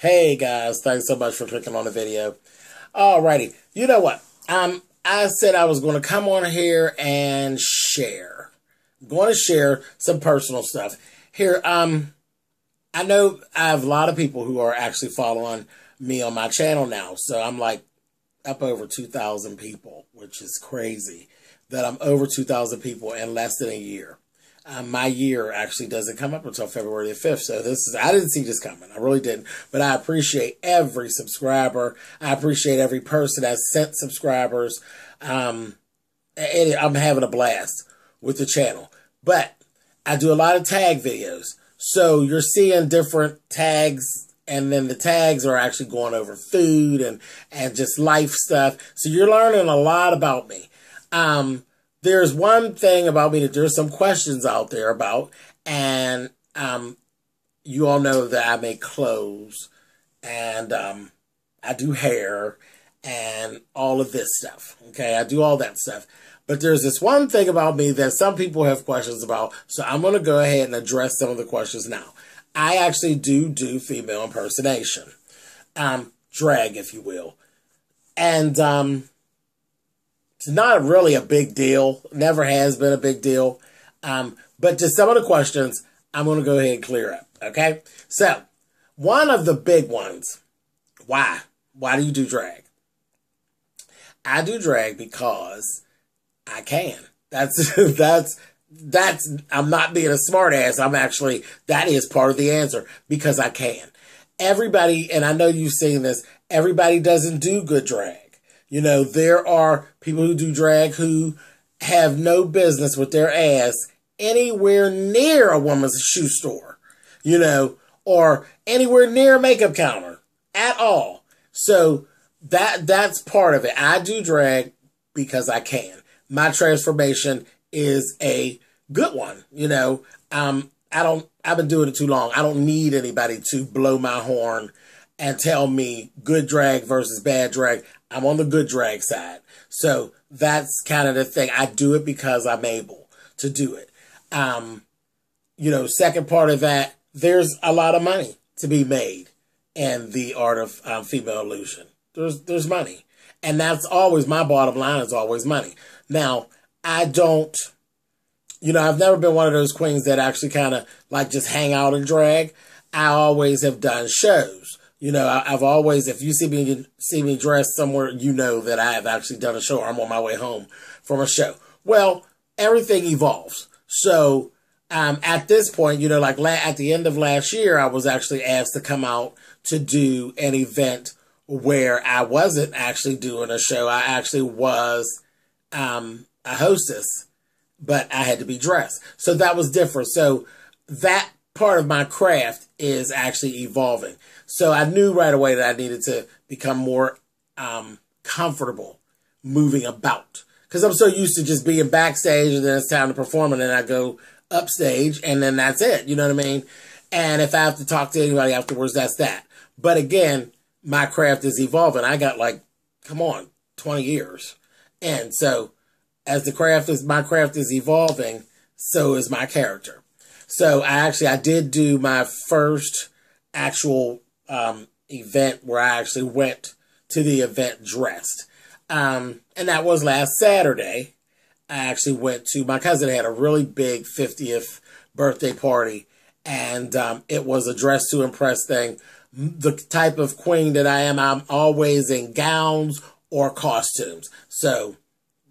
Hey guys, thanks so much for clicking on the video. Alrighty, you know what? I said I was going to come on here and share. I'm going to share some personal stuff. Here, I know I have a lot of people who are actually following me on my channel now. So I'm like up over 2,000 people, which is crazy that I'm over 2,000 people in less than a year. My year actually doesn't come up until February the 5th. So I didn't see this coming. I really didn't. But I appreciate every subscriber. I appreciate every person that sent subscribers. And I'm having a blast with the channel. But I do a lot of tag videos. So you're seeing different tags, and then the tags are actually going over food and just life stuff. So you're learning a lot about me. There's one thing about me that there's some questions out there about, and you all know that I make clothes, and I do hair, and all of this stuff, okay? I do all that stuff. But there's this one thing about me that some people have questions about, so I'm going to go ahead and address some of the questions now. I actually do female impersonation, drag, if you will. And it's not really a big deal. Never has been a big deal. But just some of the questions, I'm going to go ahead and clear up. Okay? So, one of the big ones, why? Why do you do drag? I do drag because I can. I'm not being a smart ass. That is part of the answer, because I can. Everybody, and I know you've seen this, everybody doesn't do good drag. You know, there are people who do drag who have no business with their ass anywhere near a woman's shoe store, you know, or anywhere near a makeup counter at all. So that's part of it. I do drag because I can. My transformation is a good one. You know, I've been doing it too long. I don't need anybody to blow my horn and tell me good drag versus bad drag. I'm on the good drag side. So that's kind of the thing. I do it because I'm able to do it. You know, second part of that, there's a lot of money to be made in the art of female illusion. There's money. And that's always, my bottom line is always money. Now, I've never been one of those queens that actually kind of like just hang out and drag. I always have done shows. You know, I've always, if you see me dressed somewhere, you know that I have actually done a show, or I'm on my way home from a show. Well, everything evolves. So, at this point, you know, like at the end of last year, I was actually asked to come out to do an event where I wasn't actually doing a show. I actually was a hostess, but I had to be dressed. So that was different. So that part of my craft is actually evolving. So I knew right away that I needed to become more comfortable moving about, because I'm so used to just being backstage and then it's time to perform and then I go upstage and then that's it. You know what I mean? And if I have to talk to anybody afterwards, that's that. But again, my craft is evolving. I got like, come on, 20 years. And so as my craft is evolving, so is my character. So I did do my first actual event where I actually went to the event dressed. And that was last Saturday. I actually went to, my cousin had a really big 50th birthday party, and it was a dress to impress thing. The type of queen that I am, I'm always in gowns or costumes. So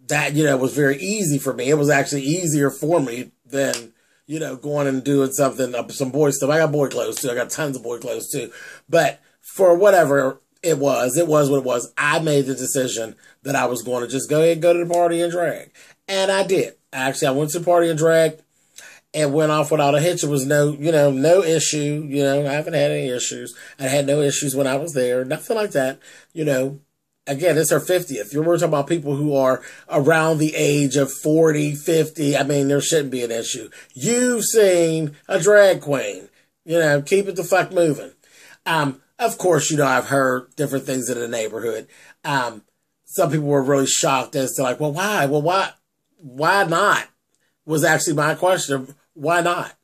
that, you know, was very easy for me. It was actually easier for me than, you know, going and doing something, some boy stuff. I got boy clothes too. I got tons of boy clothes too. But for whatever it was what it was. I made the decision that I was going to just go ahead and go to the party and drag. And I did. Actually, I went to the party and drag and went off without a hitch. It was no issue. You know, I haven't had any issues. I had no issues when I was there. Nothing like that. You know, again, it's her 50th. We're talking about people who are around the age of 40, 50. I mean, there shouldn't be an issue. You've seen a drag queen. You know, keep it the fuck moving. Of course, you know, I've heard different things in the neighborhood. Some people were really shocked as to like, well, why? Well, why not? Was actually my question. Why not?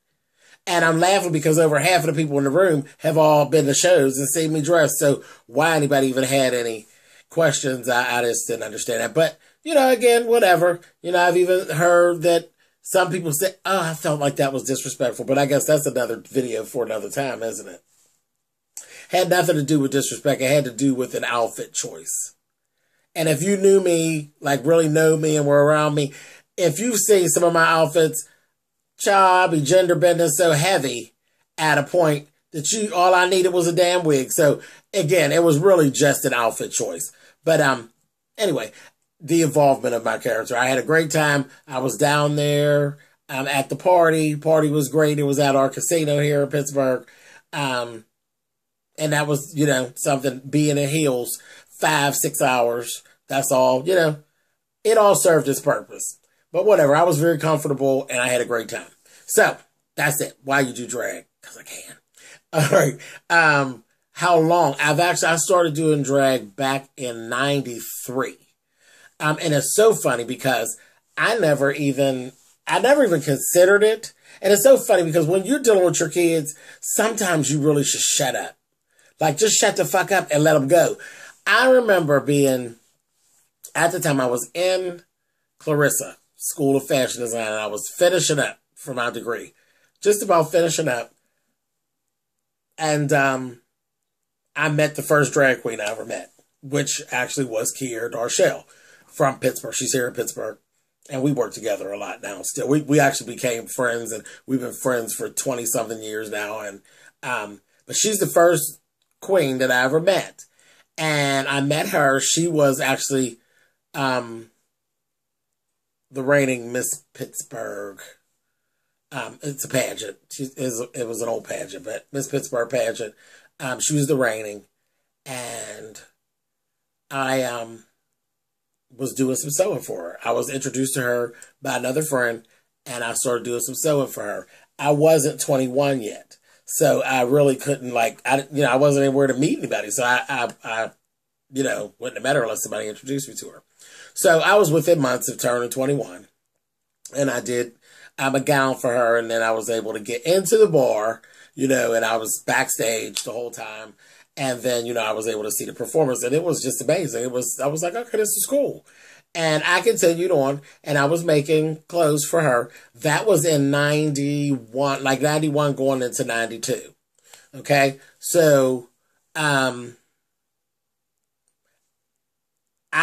And I'm laughing because over half of the people in the room have all been to shows and seen me dressed. So why anybody even had any questions, I just didn't understand that. But, again, whatever. I've even heard that some people say, oh, I felt like that was disrespectful. But I guess that's another video for another time, isn't it? Had nothing to do with disrespect. It had to do with an outfit choice. And if you knew me, like really know me and were around me, if you've seen some of my outfits, child, I be gender bending so heavy at a point that all I needed was a damn wig. So again, it was really just an outfit choice. But anyway, the involvement of my character. I had a great time. I was down there at the party. Party was great. It was at our casino here in Pittsburgh. And that was, something, being in heels 5-6 hours. That's all, it all served its purpose. But whatever, I was very comfortable and I had a great time. So that's it. Why you do drag? Because I can. All right. How long? I started doing drag back in 93. And it's so funny because I never even considered it. And it's so funny because when you're dealing with your kids, sometimes you really should shut up. Like, just shut the fuck up and let them go. I remember at the time I was in Clarissa School of Fashion Design, and I was finishing up for my degree. Just about finishing up. And I met the first drag queen I ever met, which actually was Kiera Darshell from Pittsburgh. She's here in Pittsburgh. And we work together a lot now still. We actually became friends, and we've been friends for 20-something years now. And but she's the first queen that I ever met. And I met her. She was actually the reigning Miss Pittsburgh. It's a pageant. It was an old pageant, but Miss Pittsburgh pageant. She was the reigning. And I was doing some sewing for her. I was introduced to her by another friend, and I started doing some sewing for her. I wasn't 21 yet. So I really couldn't, I wasn't anywhere to meet anybody. So I wouldn't have met her unless somebody introduced me to her. So I was within months of turning 21. And I did a gown for her. And then I was able to get into the bar, and I was backstage the whole time. And then, I was able to see the performance. And it was just amazing. I was like, okay, this is cool. And I continued on, and I was making clothes for her. That was in 91, 91 going into 92. Okay? So, I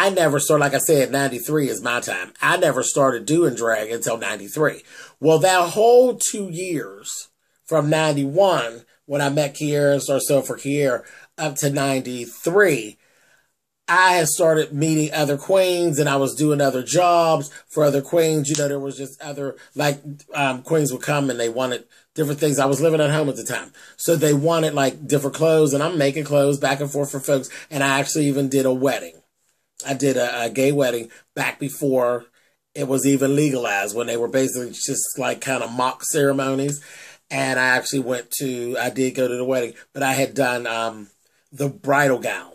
never started, like I said, 93 is my time. I never started doing drag until 93. Well, that whole 2 years from 91, when I met Kiera and started sewing for Kiera, up to 93, I had started meeting other queens, and I was doing other jobs for other queens. There was just other, queens would come and they wanted different things. I was living at home at the time. So they wanted, different clothes, and I'm making clothes back and forth for folks. And I actually even did a wedding. I did a gay wedding back before it was even legalized, when they were basically just, kind of mock ceremonies. And I actually I did go to the wedding, but I had done the bridal gown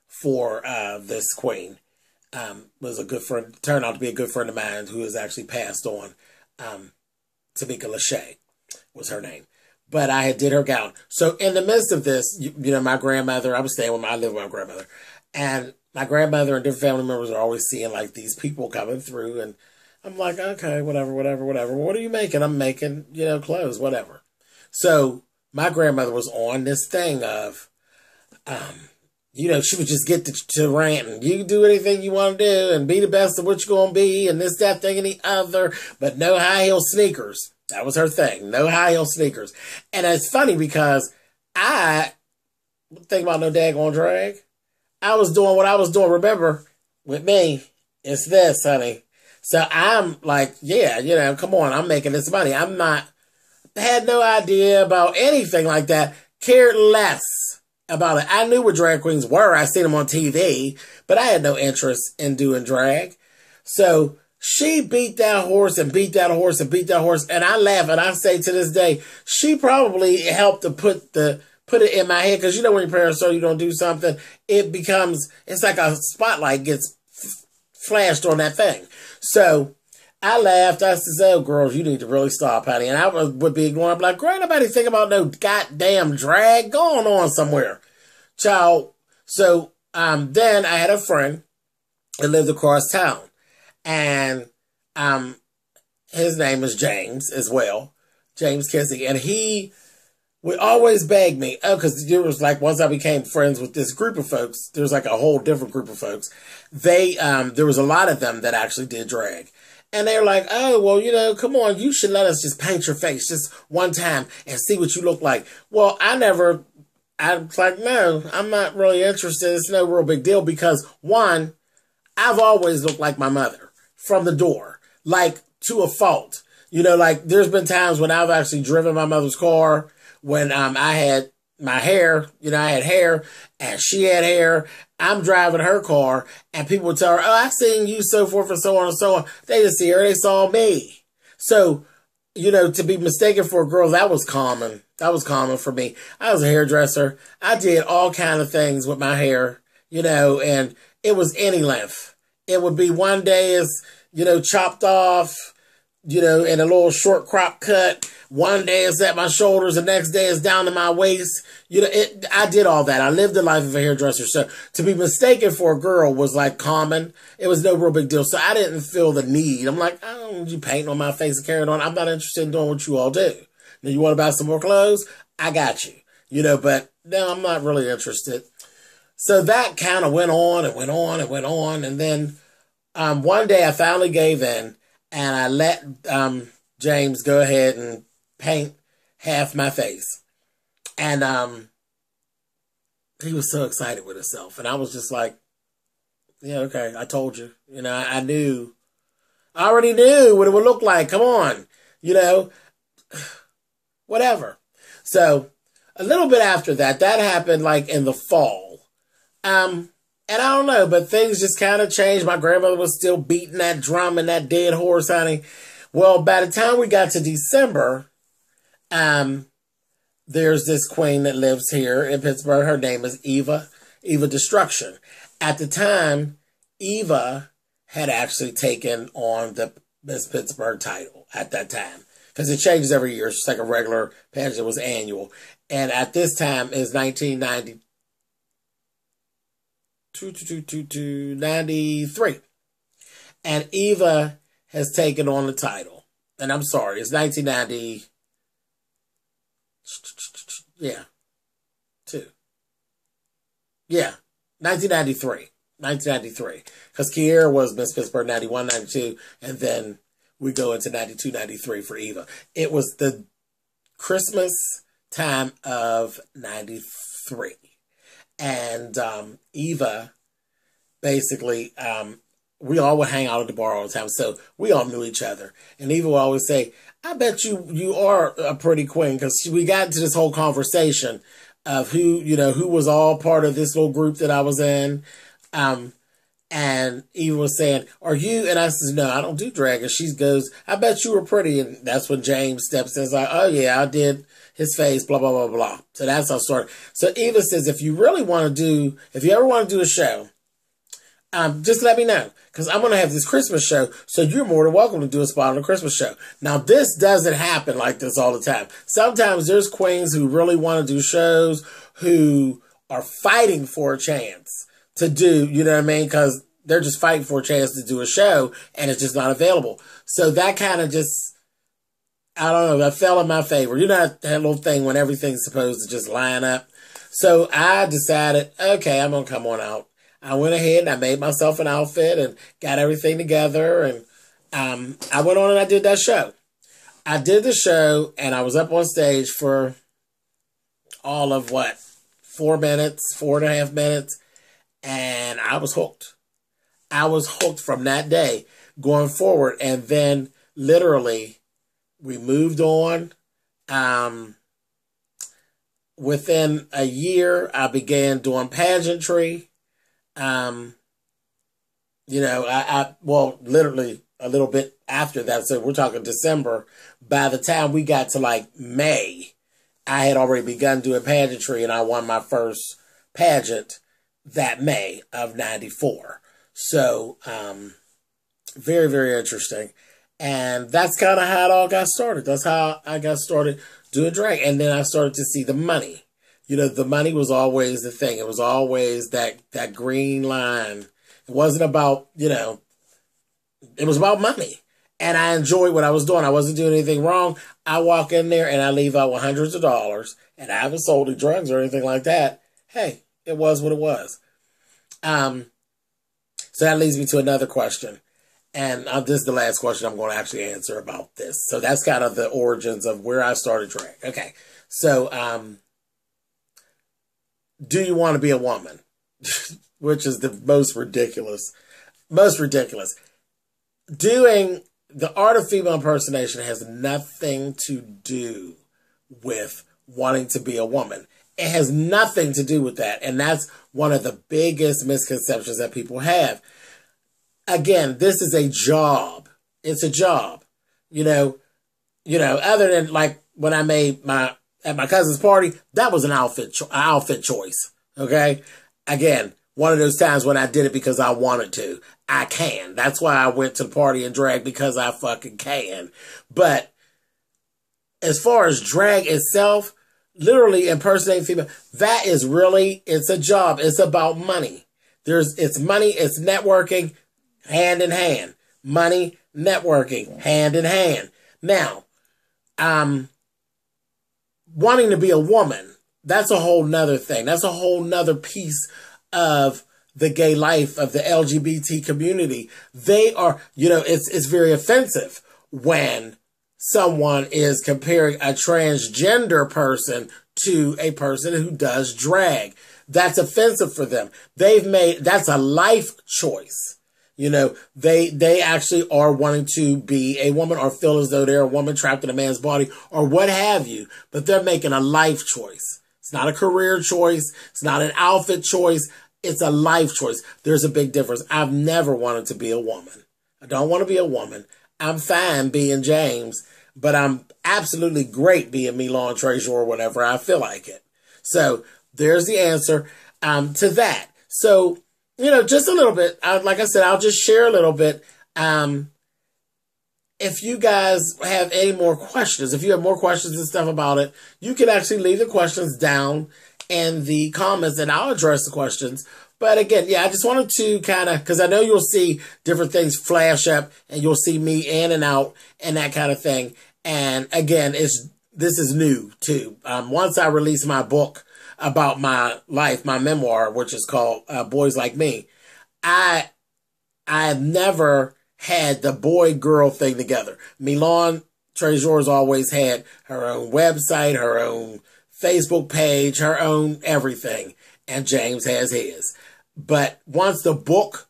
for this queen. Was a good friend, turned out to be a good friend of mine who has actually passed on. Tamika Lachey was her name. But I had did her gown. So in the midst of this, my grandmother, I lived with my grandmother. And my grandmother and different family members are always seeing these people coming through. And I'm like, okay, whatever. What are you making? I'm making, clothes, whatever. So my grandmother was on this thing of, she would just get to ranting. You can do anything you want to do and be the best of what you're going to be and this, that, thing, and the other, but no high heel sneakers. That was her thing. No high heel sneakers. And it's funny because I think about no daggone drag. I was doing what I was doing. Remember, with me, it's this, honey. So I'm like, yeah, come on. I'm making this money. Had no idea about anything like that. Cared less about it. I knew what drag queens were. I seen them on TV, but I had no interest in doing drag. So she beat that horse and beat that horse and beat that horse. And I laugh and I say to this day, she probably helped to put it in my head. Cause when your parents tell you don't do something, it's like a spotlight gets flashed on that thing. So I laughed. I said, oh, girls, you need to really stop, honey. And I would be ignoring. I'm like, girl, ain't nobody think about no goddamn drag going on somewhere. Child. So then I had a friend that lived across town. And his name is James as well. James Kissy. And he would always beg me. Oh, because there was like, once I became friends with this group of folks, there was like a whole different group of folks. There was a lot of them that actually did drag. And they were like, oh, well, you know, come on, you should let us just paint your face just one time and see what you look like. Well, I was like, no, I'm not really interested. It's no real big deal because, one, I've always looked like my mother from the door, like to a fault. You know, like there's been times when I've actually driven my mother's car when I had my hair, you know, I had hair and she had hair. I'm driving her car and people would tell her, oh, I've seen you, so forth and so on and so on. They didn't see her. They saw me. So, you know, to be mistaken for a girl, that was common. That was common for me. I was a hairdresser. I did all kind of things with my hair, you know, and it was any length. It would be one day is, you know, chopped off, you know, in a little short crop cut. One day it's at my shoulders. The next day it's down to my waist. You know, I did all that. I lived the life of a hairdresser. So to be mistaken for a girl was like common. It was no real big deal. So I didn't feel the need. I'm like, I don't want you painting on my face and carrying on. I'm not interested in doing what you all do. Now you want to buy some more clothes? I got you. You know, but no, I'm not really interested. So that kind of went on and went on and went on. And then one day I finally gave in and I let James go ahead and paint half my face. And he was so excited with himself. And I was just like, yeah, okay, I told you. You know, I knew. I already knew what it would look like. Come on. You know, whatever. So a little bit after that, that happened like in the fall. And I don't know, but things just kind of changed. My grandmother was still beating that drum and that dead horse, honey. Well, by the time we got to December, there's this queen that lives here in Pittsburgh. Her name is Eva Destruction. At the time, Eva had actually taken on the Miss Pittsburgh title at that time. Because it changes every year. It's just like a regular pageant. It was annual. And at this time is 1993. And Eva has taken on the title. And I'm sorry, it's 1990. Yeah. 1993. 1993. Because Kiera was Miss Pittsburgh 91, 92. And then we go into 92, 93 for Eva. It was the Christmas time of 93. And Eva, basically, we all would hang out at the bar all the time. So we all knew each other. And Eva would always say, I bet you are a pretty queen. Because we got into this whole conversation of who was all part of this little group that I was in. And Eva was saying, are you? And I said, no, I don't do drag. And she goes, I bet you were pretty. And that's when James steps in and is like, oh yeah, I did his face, blah, blah, blah, blah. So that's how it started. So Eva says, if you ever want to do a show, just let me know. Because I'm going to have this Christmas show. So you're more than welcome to do a spot on the Christmas show. Now, this doesn't happen like this all the time. Sometimes there's queens who really want to do shows who are fighting for a chance to do, you know what I mean? Because they're just fighting for a chance to do a show and it's just not available. So that kind of just, I don't know, that fell in my favor. You know that little thing when everything's supposed to just line up. So I decided, okay, I'm going to come on out. I went ahead and I made myself an outfit and got everything together. And I went on and I did that show. I did the show and I was up on stage for all of 4.5 minutes. And I was hooked. I was hooked from that day going forward. And then literally we moved on. Within a year, I began doing pageantry. Literally a little bit after that. So we're talking December. By the time we got to like May, I had already begun doing pageantry and I won my first pageant that May of 94. So, very, very interesting. And that's kind of how it all got started. That's how I got started doing drag. And then I started to see the money. You know, the money was always the thing. It was always that green line. It wasn't about, you know, it was about money. And I enjoyed what I was doing. I wasn't doing anything wrong. I walk in there and I leave out with hundreds of dollars. And I haven't sold any drugs or anything like that. Hey, it was what it was. So that leads me to another question. And this is the last question I'm going to actually answer about this. So that's kind of the origins of where I started drag. Okay. So, do you want to be a woman? Which is the most ridiculous. Doing the art of female impersonation has nothing to do with wanting to be a woman. It has nothing to do with that. And that's one of the biggest misconceptions that people have. Again, this is a job. It's a job. You know, other than like when I made at my cousin's party, that was an outfit choice. Okay. Again, one of those times when I did it because I wanted to. I can. That's why I went to the party and drag, because I fucking can. But as far as drag itself, literally impersonating female, that is really, it's a job. It's about money. It's money, it's networking, hand in hand. Money, networking, hand in hand. Now, wanting to be a woman, that's a whole nother thing. That's a whole nother piece of the gay life of the LGBT community. They are, you know, it's very offensive when someone is comparing a transgender person to a person who does drag. That's offensive for them. That's a life choice. You know, they actually are wanting to be a woman or feel as though they're a woman trapped in a man's body or what have you, but they're making a life choice. It's not a career choice. It's not an outfit choice. It's a life choice. There's a big difference. I've never wanted to be a woman. I don't want to be a woman. I'm fine being James, but I'm absolutely great being Milan Treasure whenever I feel like it. So there's the answer to that. So, you know, just a little bit. Like I said, I'll just share a little bit. If you guys have any more questions, if you have more questions and stuff about it, you can actually leave the questions down in the comments and I'll address the questions. But again, yeah, I just wanted to kind of, because I know you'll see different things flash up and you'll see me in and out and that kind of thing. And again, this is new too. Once I release my book about my life, my memoir, which is called Boys Like Me, I have never had the boy-girl thing together. Milan Treasure's always had her own website, her own Facebook page, her own everything. And James has his. But once the book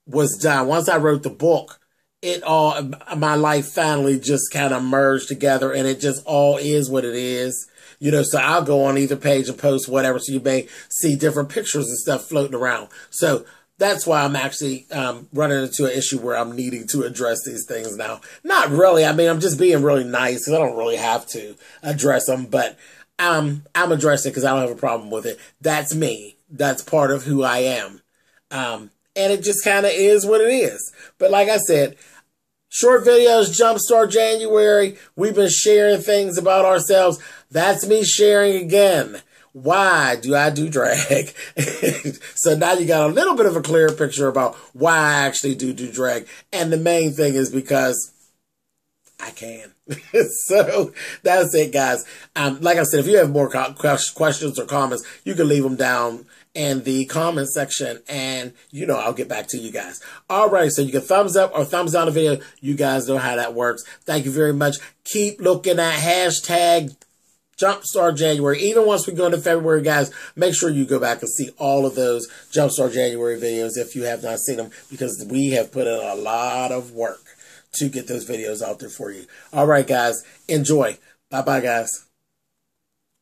was done, once I wrote the book, my life finally just kind of merged together and it just all is what it is. You know, so I'll go on either page and post whatever. So you may see different pictures and stuff floating around. So that's why I'm actually running into an issue where I'm needing to address these things now. Not really. I mean, I'm just being really nice because I don't really have to address them. But I'm addressing it because I don't have a problem with it. That's me. That's part of who I am. And it just kind of is what it is. But like I said, short videos, Jumpstart January. We've been sharing things about ourselves. That's me sharing again. Why do I do drag? So now you got a little bit of a clearer picture about why I actually do drag. And the main thing is because I can. So that's it, guys. Like I said, if you have more questions or comments, you can leave them down in the comment section and, you know, I'll get back to you guys. All right. So you can thumbs up or thumbs down the video. You guys know how that works. Thank you very much. Keep looking at hashtag Jumpstart January. Even once we go into February, guys, make sure you go back and see all of those Jumpstart January videos if you have not seen them, because we have put in a lot of work to get those videos out there for you. All right, guys, enjoy. Bye-bye, guys.